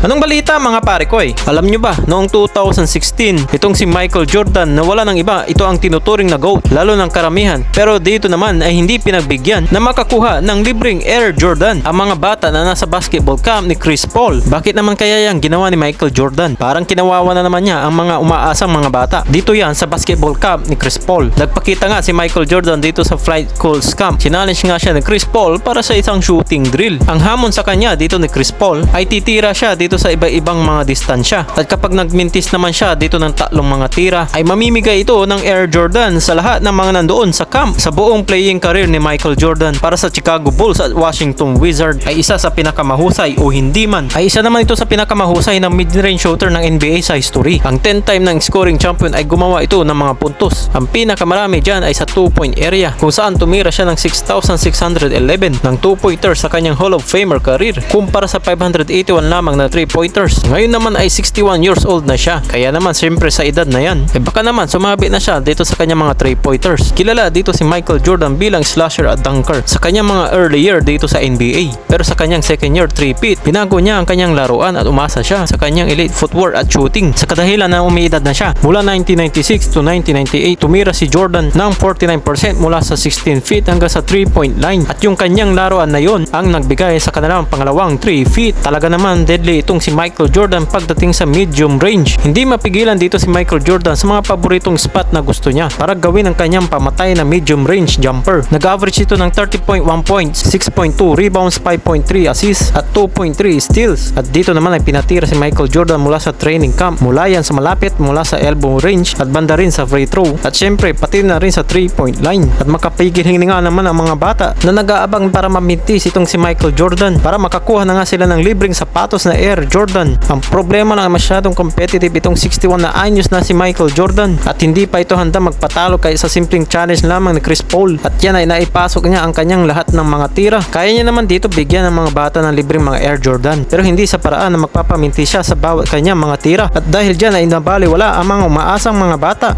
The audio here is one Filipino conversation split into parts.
Anong balita mga pare ko Alam nyo ba, noong 2016, itong si Michael Jordan na wala ng iba, ito ang tinuturing na GOAT, lalo ng karamihan. Pero dito naman ay hindi pinagbigyan na makakuha ng libreng Air Jordan ang mga bata na nasa basketball camp ni Chris Paul. Bakit naman kaya yan ginawa ni Michael Jordan? Parang kinawawa na naman niya ang mga umaasang mga bata. Dito yan sa basketball camp ni Chris Paul. Nagpakita nga si Michael Jordan dito sa Flight Schools camp. Challenge nga siya ni Chris Paul para sa isang shooting drill. Ang hamon sa kanya dito ni Chris Paul ay titira siya dito sa iba-ibang mga distansya. At kapag nagmintis naman siya dito ng tatlong mga tira, ay mamimigay ito ng Air Jordan sa lahat ng mga nandoon sa camp. Sa buong playing career ni Michael Jordan para sa Chicago Bulls at Washington Wizards ay isa sa pinakamahusay o hindi man, ay isa naman ito sa pinakamahusay ng mid-range shooter ng NBA sa history. Ang 10-time ng scoring champion ay gumawa ito ng mga puntos. Ang pinakamarami dyan ay sa 2-point area kung saan tumira siya ng 6,611 ng 2-pointers sa kanyang Hall of Famer career kumpara sa 581 lamang na 3-pointers. Ngayon naman ay 61 years old na siya. Kaya naman siyempre sa edad na yan, baka naman sumabi na siya dito sa kanyang mga 3-pointers. Kilala dito si Michael Jordan bilang slasher at dunker sa kanyang mga early year dito sa NBA. Pero sa kanyang second year 3-peat, binago niya ang kanyang laruan at umasa siya sa kanyang elite footwork at shooting sa kadahilan na umiidad na siya. Mula 1996 to 1998, tumira si Jordan ng 49% mula sa 16 feet hanggang sa 3-point line. At yung kanyang laruan na yon ang nagbigay sa kanilang pangalawang 3 feet. Talaga naman deadly itong si Michael Jordan pagdating sa medium range. Hindi mapigilan dito si Michael Jordan sa mga paboritong spot na gusto niya para gawin ang kanyang pamatay na medium range jumper. Nag-average ito ng 30.1 points, 6.2 rebounds, 5.3 assists at 2.3 steals. At dito naman ay pinatira si Michael Jordan mula sa training camp. Mula yan sa malapit, mula sa elbow range at banda rin sa free throw. At syempre pati na rin sa 3-point line. At makapigil hininga naman ang mga bata na nag-aabang para mamintis itong si Michael Jordan para makakuha na nga sila ng libreng sapatos na Air Jordan. Ang problema lang masyadong competitive itong 61 na anyos na si Michael Jordan at hindi pa ito handa magpatalo kaya sa simpleng challenge lamang ni Chris Paul. At yan ay naipasok niya ang kanyang lahat ng mga tira. Kaya niya naman dito bigyan ng mga bata ng libreng mga Air Jordan pero hindi sa paraan na magpapaminti siya sa bawat kanyang mga tira. At dahil dyan ay nabaliwala ang mga umaasang mga bata.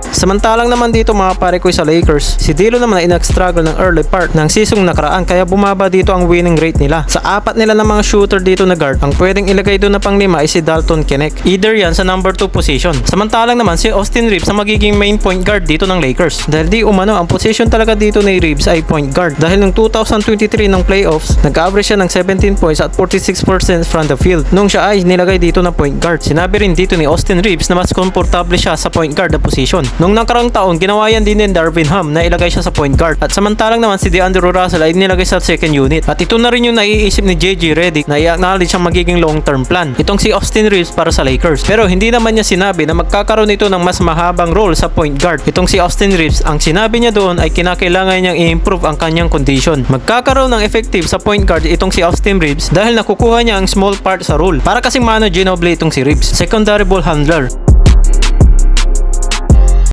Samantalang naman dito mga pare ko sa Lakers, si D'Lo naman ay nag-struggle ng early part ng season nakaraan kaya bumaba dito ang winning rate nila. Sa apat nila ng mga shooter dito na guard, ang pwedeng ilagay doon na pang-5 ay si Dalton Knecht. Either yan sa number 2 position. Samantalang naman si Austin Reeves ang magiging main point guard dito ng Lakers. Dahil di umano, ang position talaga dito ni Reeves ay point guard. Dahil noong 2023 ng playoffs, nag-average siya ng 17 points at 46% from the field. Nung siya ay nilagay dito na point guard, sinabi rin dito ni Austin Reeves na mas komportable siya sa point guard na position. Nung nakarang taon, ginawa yan din ni Darvin Ham na ilagay siya sa point guard. At samantalang naman si DeAndre Russell ay nilagay sa second unit. At ito na rin yung naiisip ni JJ Redick na i-acknowledge ang magiging long-term plan. Itong si Austin Reeves para sa Lakers. Pero hindi naman niya sinabi na magkakaroon ito ng mas mahabang role sa point guard. Itong si Austin Reeves, ang sinabi niya doon ay kinakailangan niyang i-improve ang kanyang condition. Magkakaroon ng effective sa point guard itong si Austin Reeves dahil nakukuha niya ang small part sa role. Para kasing Manu Ginobili itong si Reeves, secondary ball handler.